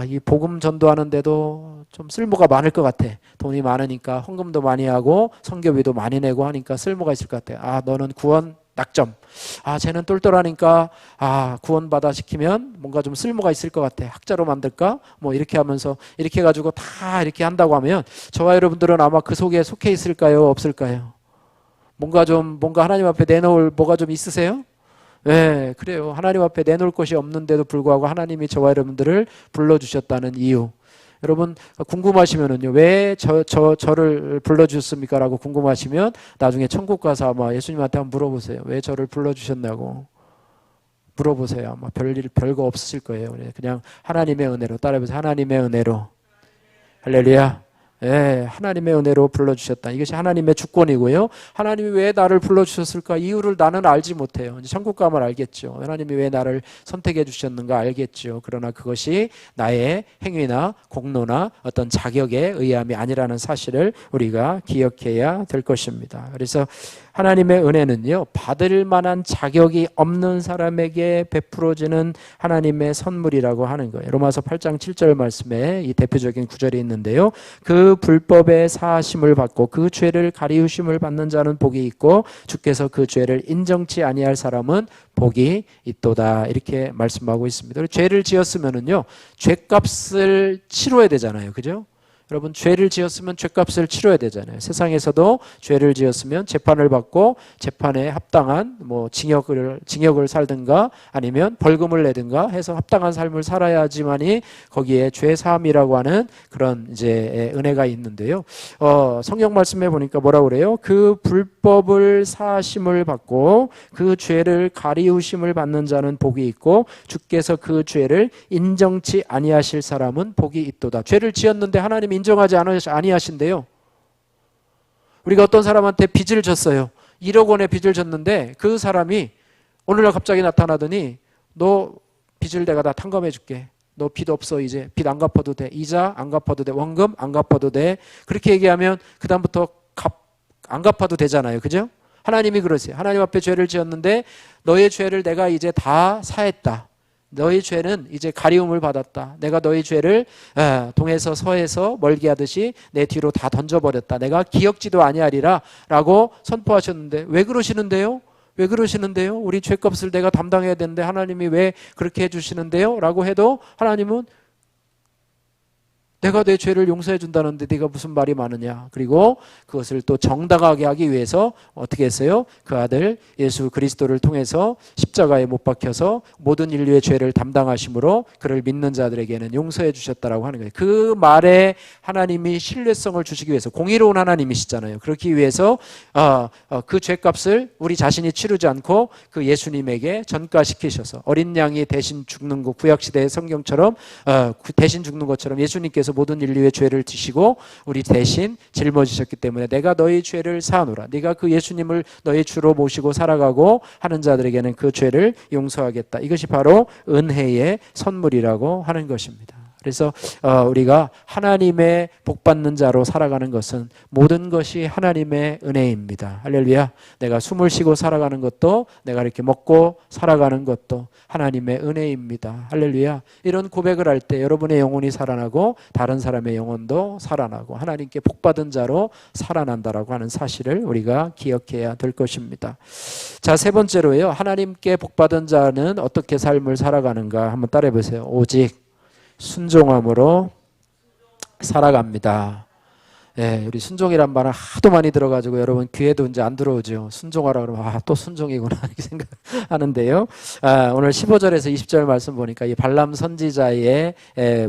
이 복음 전도하는데도 좀 쓸모가 많을 것 같아. 돈이 많으니까 헌금도 많이 하고 선교비도 많이 내고 하니까 쓸모가 있을 것 같아. 너는 구원 낙점. 쟤는 똘똘하니까 구원받아 시키면 뭔가 좀 쓸모가 있을 것 같아. 학자로 만들까? 뭐 이렇게 하면서 이렇게 해가지고 다 이렇게 한다고 하면, 저와 여러분들은 아마 그 속에 속해 있을까요? 없을까요? 뭔가 하나님 앞에 내놓을 뭐가 좀 있으세요? 네, 그래요. 하나님 앞에 내놓을 것이 없는데도 불구하고 하나님이 저와 여러분들을 불러주셨다는 이유. 여러분 궁금하시면은요, 왜 저를 불러주셨습니까? 라고 궁금하시면 나중에 천국 가서 아마 예수님한테 한번 물어보세요. 왜 저를 불러주셨냐고 물어보세요. 아마 별거 없으실 거예요. 그냥 하나님의 은혜로 따라해보세요. 하나님의 은혜로. 할렐루야. 예, 하나님의 은혜로 불러주셨다. 이것이 하나님의 주권이고요. 하나님이 왜 나를 불러주셨을까? 이유를 나는 알지 못해요. 이제 천국 가면 알겠죠. 하나님이 왜 나를 선택해 주셨는가 알겠죠. 그러나 그것이 나의 행위나 공로나 어떤 자격의 의함이 아니라는 사실을 우리가 기억해야 될 것입니다. 그래서 하나님의 은혜는요, 받을 만한 자격이 없는 사람에게 베풀어지는 하나님의 선물이라고 하는 거예요. 로마서 8장 7절 말씀에 이 대표적인 구절이 있는데요. 그 불법의 사하심을 받고 그 죄를 가리우심을 받는 자는 복이 있고, 주께서 그 죄를 인정치 아니할 사람은 복이 있도다. 이렇게 말씀하고 있습니다. 죄를 지었으면은요, 죄값을 치러야 되잖아요. 그죠? 여러분 죄를 지었으면 죄값을 치러야 되잖아요. 세상에서도 죄를 지었으면 재판을 받고 재판에 합당한 뭐 징역을 살든가 아니면 벌금을 내든가 해서 합당한 삶을 살아야지만이 거기에 죄 사함이라고 하는 그런 이제 은혜가 있는데요. 성경 말씀에 보니까 뭐라고 그래요? 그 불법을 사하심을 받고 그 죄를 가리우심을 받는 자는 복이 있고 주께서 그 죄를 인정치 아니하실 사람은 복이 있도다. 죄를 지었는데 하나님이 인정하지 아니하신대요. 우리가 어떤 사람한테 빚을 졌어요. 1억 원의 빚을 졌는데 그 사람이 오늘날 갑자기 나타나더니 너 빚을 내가 다 탕감해 줄게. 너 빚 없어 이제. 빚 안 갚아도 돼. 이자 안 갚아도 돼. 원금 안 갚아도 돼. 그렇게 얘기하면 그 다음부터 안 갚아도 되잖아요. 그죠? 하나님이 그러세요. 하나님 앞에 죄를 지었는데 너의 죄를 내가 이제 다 사했다. 너희 죄는 이제 가리움을 받았다. 내가 너희 죄를 동에서 서에서 멀게 하듯이 내 뒤로 다 던져버렸다. 내가 기억지도 아니하리라 라고 선포하셨는데 왜 그러시는데요? 왜 그러시는데요? 우리 죄값을 내가 담당해야 되는데 하나님이 왜 그렇게 해주시는데요? 라고 해도 하나님은 내가 내 죄를 용서해 준다는데 네가 무슨 말이 많으냐. 그리고 그것을 또 정당하게 하기 위해서 어떻게 했어요? 그 아들 예수 그리스도를 통해서 십자가에 못 박혀서 모든 인류의 죄를 담당하심으로 그를 믿는 자들에게는 용서해 주셨다라고 하는 거예요. 그 말에 하나님이 신뢰성을 주시기 위해서 공의로운 하나님이시잖아요. 그렇기 위해서 그 죄값을 우리 자신이 치르지 않고 그 예수님에게 전가시키셔서 어린 양이 대신 죽는 것, 구약시대의 성경처럼 대신 죽는 것처럼 예수님께서 모든 인류의 죄를 지시고 우리 대신 짊어지셨기 때문에 내가 너희 죄를 사하노라. 네가 그 예수님을 너희 주로 모시고 살아가고 하는 자들에게는 그 죄를 용서하겠다. 이것이 바로 은혜의 선물이라고 하는 것입니다. 그래서 우리가 하나님의 복받는 자로 살아가는 것은 모든 것이 하나님의 은혜입니다. 할렐루야. 내가 숨을 쉬고 살아가는 것도 내가 이렇게 먹고 살아가는 것도 하나님의 은혜입니다. 할렐루야. 이런 고백을 할 때 여러분의 영혼이 살아나고 다른 사람의 영혼도 살아나고 하나님께 복받은 자로 살아난다라고 하는 사실을 우리가 기억해야 될 것입니다. 자, 세 번째로요. 하나님께 복받은 자는 어떻게 삶을 살아가는가 한번 따라해 보세요. 오직 순종함으로 살아갑니다. 예, 우리 순종이란 말은 하도 많이 들어가지고 여러분 귀에도 이제 안 들어오죠. 순종하라 그러면 또 순종이구나 이렇게 생각하는데요. 오늘 15절에서 20절 말씀 보니까 이 발람 선지자의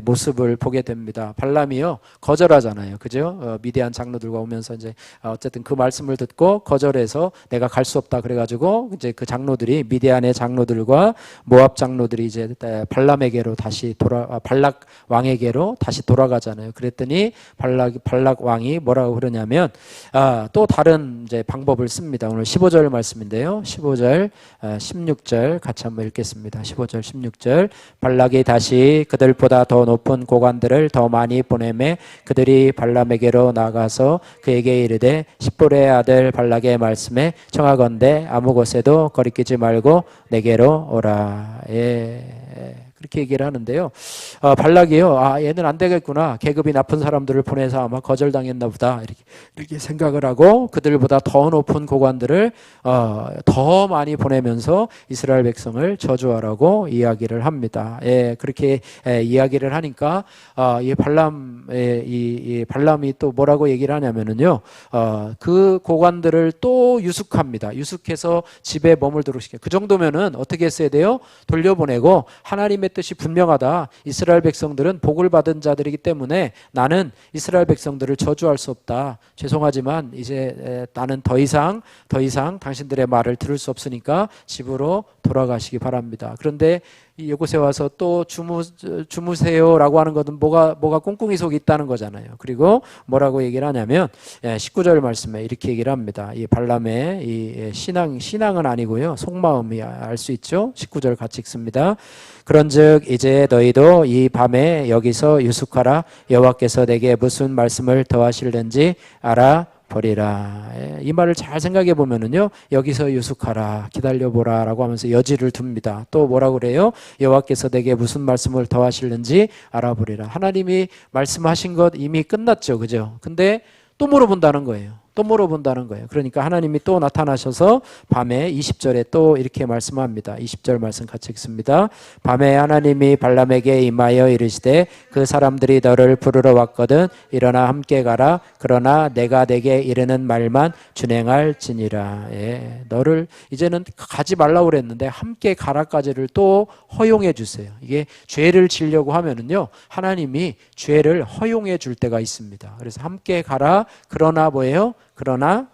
모습을 보게 됩니다. 발람이요 거절하잖아요, 그죠? 미디안 장로들과 오면서 이제 어쨌든 그 말씀을 듣고 거절해서 내가 갈 수 없다 그래가지고 이제 그 장로들이 미디안의 장로들과 모압 장로들이 이제 발람에게로 다시 발락 왕에게로 다시 돌아가잖아요. 그랬더니 발락 왕이 뭐라고 그러냐면 또 다른 이제 방법을 씁니다. 오늘 15절 말씀인데요. 15절, 16절 같이 한번 읽겠습니다. 15절, 16절. 발락이 다시 그들보다 더 높은 고관들을 더 많이 보내매 그들이 발람에게로 나가서 그에게 이르되 십볼의 아들 발락의 말씀에 청하건대 아무 곳에도 거리끼지 말고 내게로 오라. 그렇게 얘기를 하는데요. 발락이요. 얘는 안 되겠구나. 계급이 나쁜 사람들을 보내서 아마 거절당했나 보다. 이렇게 생각을 하고 그들보다 더 높은 고관들을 더 많이 보내면서 이스라엘 백성을 저주하라고 이야기를 합니다. 그렇게 이야기를 하니까 이 발람이 또 뭐라고 얘기를 하냐면은요. 그 고관들을 또 유숙합니다. 유숙해서 집에 머물도록 시켜요. 그 정도면은 어떻게 했어야 돼요? 돌려보내고 하나님의 뜻이 분명하다. 이스라엘 백성들은 복을 받은 자들이기 때문에 나는 이스라엘 백성들을 저주할 수 없다. 죄송하지만 이제 나는 더 이상 당신들의 말을 들을 수 없으니까 집으로 돌아가시기 바랍니다. 그런데 이곳에 와서 또 주무세요라고 하는 것은 뭐가 꿍꿍이 속이 있다는 거잖아요. 그리고 뭐라고 얘기를 하냐면 19절 말씀에 이렇게 얘기를 합니다. 이 발람의 이 신앙은 아니고요. 속마음이 알 수 있죠. 19절 같이 읽습니다. 그런즉 이제 너희도 이 밤에 여기서 유숙하라. 여호와께서 내게 무슨 말씀을 더하실는지 알아 버리라. 이 말을 잘 생각해 보면은요, 여기서 유숙하라, 기다려보라 라고 하면서 여지를 둡니다. 또 뭐라고 그래요? 여호와께서 내게 무슨 말씀을 더하실는지 알아보리라. 하나님이 말씀하신 것 이미 끝났죠, 그죠? 근데 또 물어본다는 거예요. 또 물어본다는 거예요. 그러니까 하나님이 또 나타나셔서 밤에 20절에 또 이렇게 말씀합니다. 20절 말씀 같이 읽습니다. 밤에 하나님이 발람에게 임하여 이르시되 그 사람들이 너를 부르러 왔거든 일어나 함께 가라. 그러나 내가 내게 이르는 말만 준행할지니라. 예, 너를 이제는 가지 말라고 그랬는데 함께 가라까지를 또 허용해 주세요. 이게 죄를 지려고 하면은요 하나님이 죄를 허용해 줄 때가 있습니다. 그래서 함께 가라. 그러나 뭐예요? 그러나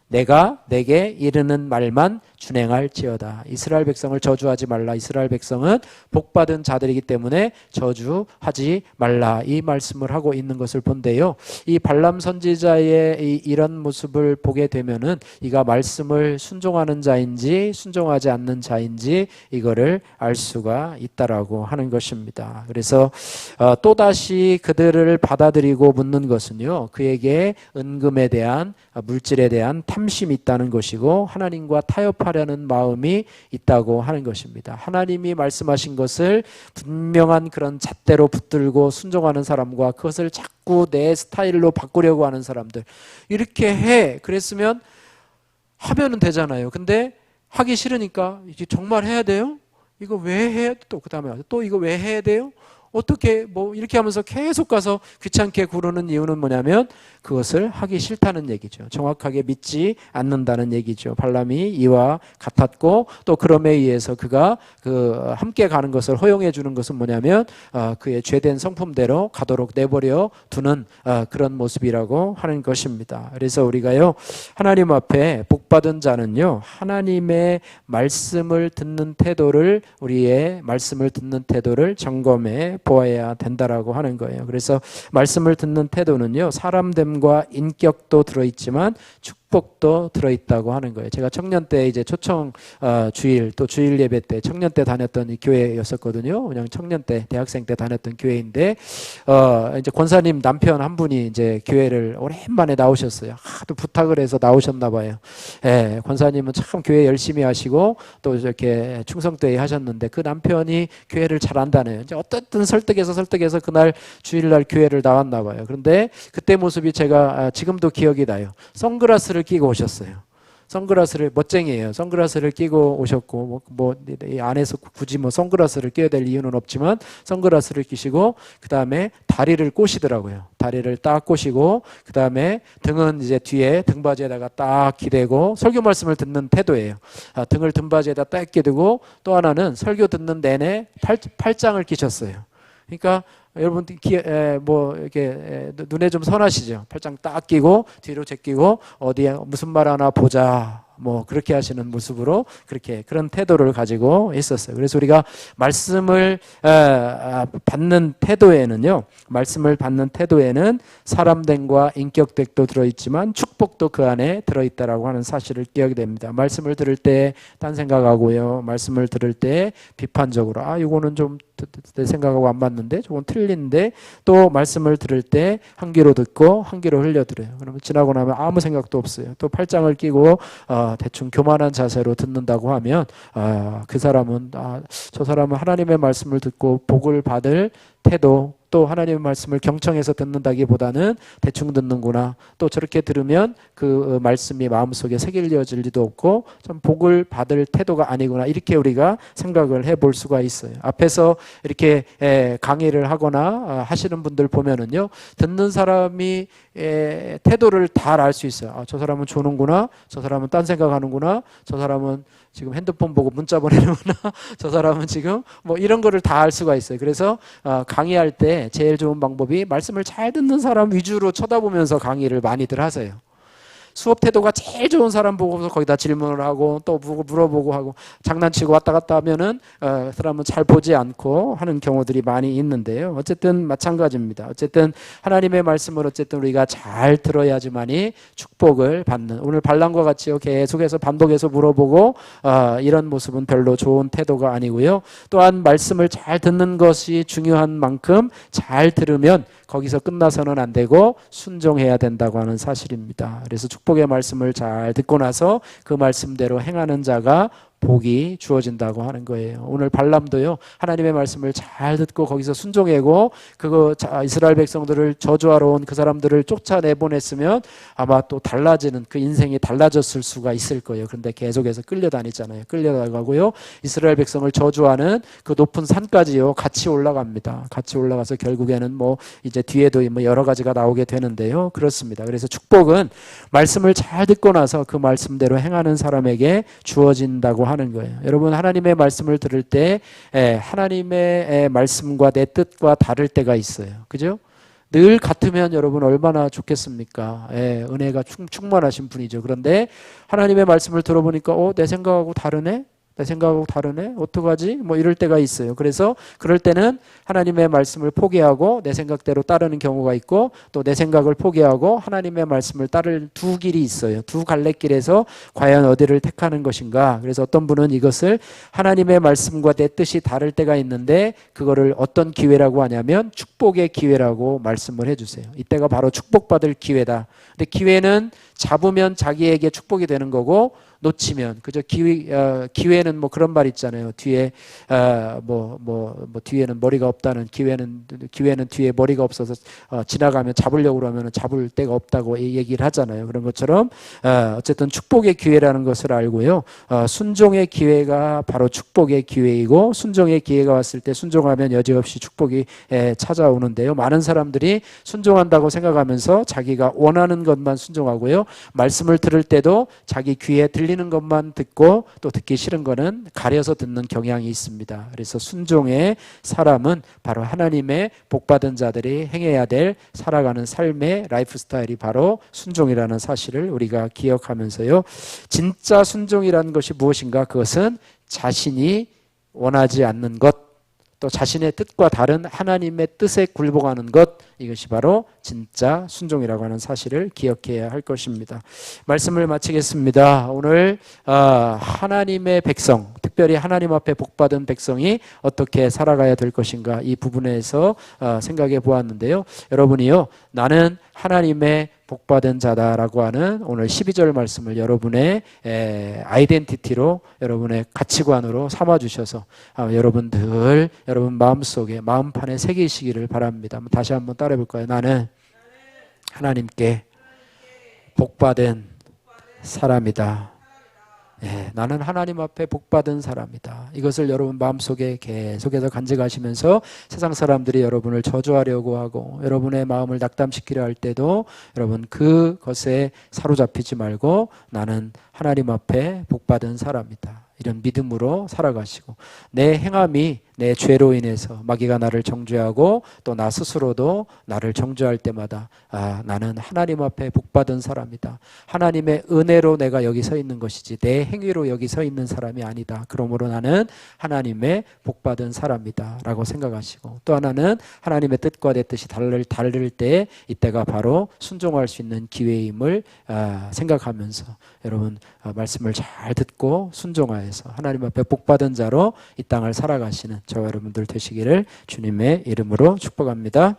내가 내게 이르는 말만 준행할지어다. 이스라엘 백성을 저주하지 말라. 이스라엘 백성은 복받은 자들이기 때문에 저주하지 말라. 이 말씀을 하고 있는 것을 본데요. 이 발람 선지자의 이런 모습을 보게 되면은 이가 말씀을 순종하는 자인지 순종하지 않는 자인지 이거를 알 수가 있다라고 하는 것입니다. 그래서 또다시 그들을 받아들이고 묻는 것은요. 그에게 은금에 대한 물질에 대한 탐심이 있다는 것이고 하나님과 타협하려는 마음이 있다고 하는 것입니다. 하나님이 말씀하신 것을 분명한 그런 잣대로 붙들고 순종하는 사람과 그것을 자꾸 내 스타일로 바꾸려고 하는 사람들 이렇게 해. 그랬으면 하면은 되잖아요. 근데 하기 싫으니까 이제 정말 해야 돼요? 이거 왜 해야 또 그다음에 또 이거 왜 해야 돼요? 어떻게 뭐 이렇게 하면서 계속 가서 귀찮게 구르는 이유는 뭐냐면 그것을 하기 싫다는 얘기죠. 정확하게 믿지 않는다는 얘기죠. 발람이 이와 같았고 또 그럼에 의해서 그가 그 함께 가는 것을 허용해 주는 것은 뭐냐면 그의 죄된 성품대로 가도록 내버려 두는 그런 모습이라고 하는 것입니다. 그래서 우리가요 하나님 앞에 복받은 자는요 하나님의 말씀을 듣는 태도를 우리의 말씀을 듣는 태도를 점검해 보아야 된다라고 하는 거예요. 그래서 말씀을 듣는 태도는요 사람됨과 인격도 들어있지만 축복도 들어있다고 하는 거예요. 제가 청년 때 이제 초청 주일 또 주일 예배 때 청년 때 다녔던 이 교회였었거든요. 그냥 청년 때 대학생 때 다녔던 교회인데 이제 권사님 남편 한 분이 이제 교회를 오랜만에 나오셨어요. 하도 부탁을 해서 나오셨나 봐요. 예, 권사님은 참 교회 열심히 하시고 또 이렇게 충성되게 하셨는데 그 남편이 교회를 잘 안다네요. 이제 어떻든 설득해서 그날 주일날 교회를 나왔나 봐요. 그런데 그때 모습이 제가 지금도 기억이 나요. 선글라스를 끼고 오셨어요. 선글라스를 멋쟁이에요. 선글라스를 끼고 오셨고 이 안에서 굳이 뭐 선글라스를 끼어야 될 이유는 없지만 선글라스를 끼시고 그 다음에 다리를 꼬시더라고요. 다리를 딱 꼬시고 그 다음에 등은 이제 뒤에 등받이에다가 딱 기대고 설교 말씀을 듣는 태도예요. 등을 등받이에다 딱 기대고 또 하나는 설교 듣는 내내 팔짱을 끼셨어요. 그러니까 여러분 뭐 이렇게 눈에 좀 선하시죠? 팔짱 딱 끼고 뒤로 제끼고 어디에 무슨 말 하나 보자. 뭐 그렇게 하시는 모습으로 그런 태도를 가지고 있었어요. 그래서 우리가 말씀을 받는 태도에는요, 말씀을 받는 태도에는 사람됨과 인격됨도 들어있지만 축복도 그 안에 들어있다라고 하는 사실을 기억이 됩니다. 말씀을 들을 때 딴 생각하고요, 말씀을 들을 때 비판적으로 이거는 좀 내 생각하고 안 맞는데, 저건 틀린데, 또 말씀을 들을 때 한 귀로 듣고 한 귀로 흘려들어요. 그러면 지나고 나면 아무 생각도 없어요. 또 팔짱을 끼고 대충 교만한 자세로 듣는다고 하면 그 사람은 저 사람은 하나님의 말씀을 듣고 복을 받을 태도, 또 하나님의 말씀을 경청해서 듣는다기보다는 대충 듣는구나. 또 저렇게 들으면 그 말씀이 마음속에 새길려질 리도 없고 좀 복을 받을 태도가 아니구나. 이렇게 우리가 생각을 해볼 수가 있어요. 앞에서 이렇게 강의를 하거나 하시는 분들 보면은요, 듣는 사람이 태도를 다 알 수 있어요. 저 사람은 조는구나. 저 사람은 딴 생각하는구나. 저 사람은 지금 핸드폰 보고 문자 보내는구나. 저 사람은 지금 뭐 이런 거를 다 알 수가 있어요. 그래서 강의할 때 제일 좋은 방법이 말씀을 잘 듣는 사람 위주로 쳐다보면서 강의를 많이들 하세요. 수업 태도가 제일 좋은 사람 보고서 거기다 질문을 하고 또 물어보고 하고 장난치고 왔다 갔다 하면은 그 사람은 잘 보지 않고 하는 경우들이 많이 있는데요. 어쨌든 마찬가지입니다. 어쨌든 하나님의 말씀을 어쨌든 우리가 잘 들어야지만이 축복을 받는, 오늘 발람과 같이요 계속해서 반복해서 물어보고 이런 모습은 별로 좋은 태도가 아니고요. 또한 말씀을 잘 듣는 것이 중요한 만큼 잘 들으면 거기서 끝나서는 안 되고 순종해야 된다고 하는 사실입니다. 그래서 축복의 말씀을 잘 듣고 나서 그 말씀대로 행하는 자가 복이 주어진다고 하는 거예요. 오늘 발람도요, 하나님의 말씀을 잘 듣고 거기서 순종하고 이스라엘 백성들을 저주하러 온 그 사람들을 쫓아내보냈으면 아마 또 달라지는, 그 인생이 달라졌을 수가 있을 거예요. 그런데 계속해서 끌려다니잖아요. 끌려다가고요, 이스라엘 백성을 저주하는 그 높은 산까지요 같이 올라갑니다. 같이 올라가서 결국에는 뭐 이제 뒤에도 뭐 여러 가지가 나오게 되는데요. 그렇습니다. 그래서 축복은 말씀을 잘 듣고 나서 그 말씀대로 행하는 사람에게 주어진다고 하는 거예요. 여러분, 하나님의 말씀을 들을 때 하나님의 말씀과 내 뜻과 다를 때가 있어요. 그죠? 늘 같으면 여러분 얼마나 좋겠습니까? 은혜가 충만하신 분이죠. 그런데 하나님의 말씀을 들어보니까 내 생각하고 다르네? 내 생각하고 다르네? 어떡하지? 뭐 이럴 때가 있어요. 그래서 그럴 때는 하나님의 말씀을 포기하고 내 생각대로 따르는 경우가 있고, 또 내 생각을 포기하고 하나님의 말씀을 따를 두 길이 있어요. 두 갈래길에서 과연 어디를 택하는 것인가? 그래서 어떤 분은 이것을 하나님의 말씀과 내 뜻이 다를 때가 있는데 그거를 어떤 기회라고 하냐면 축복의 기회라고 말씀을 해주세요. 이때가 바로 축복받을 기회다. 근데 기회는 잡으면 자기에게 축복이 되는 거고, 놓치면, 그저 기회는 뭐 그런 말 있잖아요. 뒤에 뒤에는 머리가 없다는, 기회는 뒤에 머리가 없어서 지나가면 잡으려고 그러면 잡을 데가 없다고 얘기를 하잖아요. 그런 것처럼 어쨌든 축복의 기회라는 것을 알고요, 순종의 기회가 바로 축복의 기회이고, 순종의 기회가 왔을 때 순종하면 여지없이 축복이 찾아오는데요. 많은 사람들이 순종한다고 생각하면서 자기가 원하는 것만 순종하고요, 말씀을 들을 때도 자기 귀에 들리는 것만 듣고 또 듣기 싫은 거는 가려서 듣는 경향이 있습니다. 그래서 순종의 사람은 바로 하나님의 복받은 자들이 행해야 될 살아가는 삶의 라이프 스타일이 바로 순종이라는 사실을 우리가 기억하면서요, 진짜 순종이라는 것이 무엇인가? 그것은 자신이 원하지 않는 것, 또 자신의 뜻과 다른 하나님의 뜻에 굴복하는 것, 이것이 바로 진짜 순종이라고 하는 사실을 기억해야 할 것입니다. 말씀을 마치겠습니다. 오늘 하나님의 백성, 특별히 하나님 앞에 복받은 백성이 어떻게 살아가야 될 것인가, 이 부분에서 생각해 보았는데요. 여러분이요, 나는 하나님의 복받은 자다라고 하는 오늘 12절 말씀을 여러분의 아이덴티티로, 여러분의 가치관으로 삼아주셔서 여러분들 여러분 마음속에, 마음판에 새기시기를 바랍니다. 다시 한번 따라해 볼까요? 나는 하나님께 복받은 사람이다. 나는 하나님 앞에 복받은 사람이다. 이것을 여러분 마음속에 계속해서 간직하시면서 세상 사람들이 여러분을 저주하려고 하고 여러분의 마음을 낙담시키려 할 때도 여러분 그것에 사로잡히지 말고 나는 하나님 앞에 복받은 사람이다, 이런 믿음으로 살아가시고, 내 행함이 내 죄로 인해서 마귀가 나를 정죄하고 또 나 스스로도 나를 정죄할 때마다 나는 하나님 앞에 복받은 사람이다. 하나님의 은혜로 내가 여기 서 있는 것이지 내 행위로 여기 서 있는 사람이 아니다. 그러므로 나는 하나님의 복받은 사람이다 라고 생각하시고, 또 하나는 하나님의 뜻과 내 뜻이 다를 때 이때가 바로 순종할 수 있는 기회임을 생각하면서 여러분 말씀을 잘 듣고 순종하여서 하나님 앞에 복받은 자로 이 땅을 살아가시는 저와 여러분들 되시기를 주님의 이름으로 축복합니다.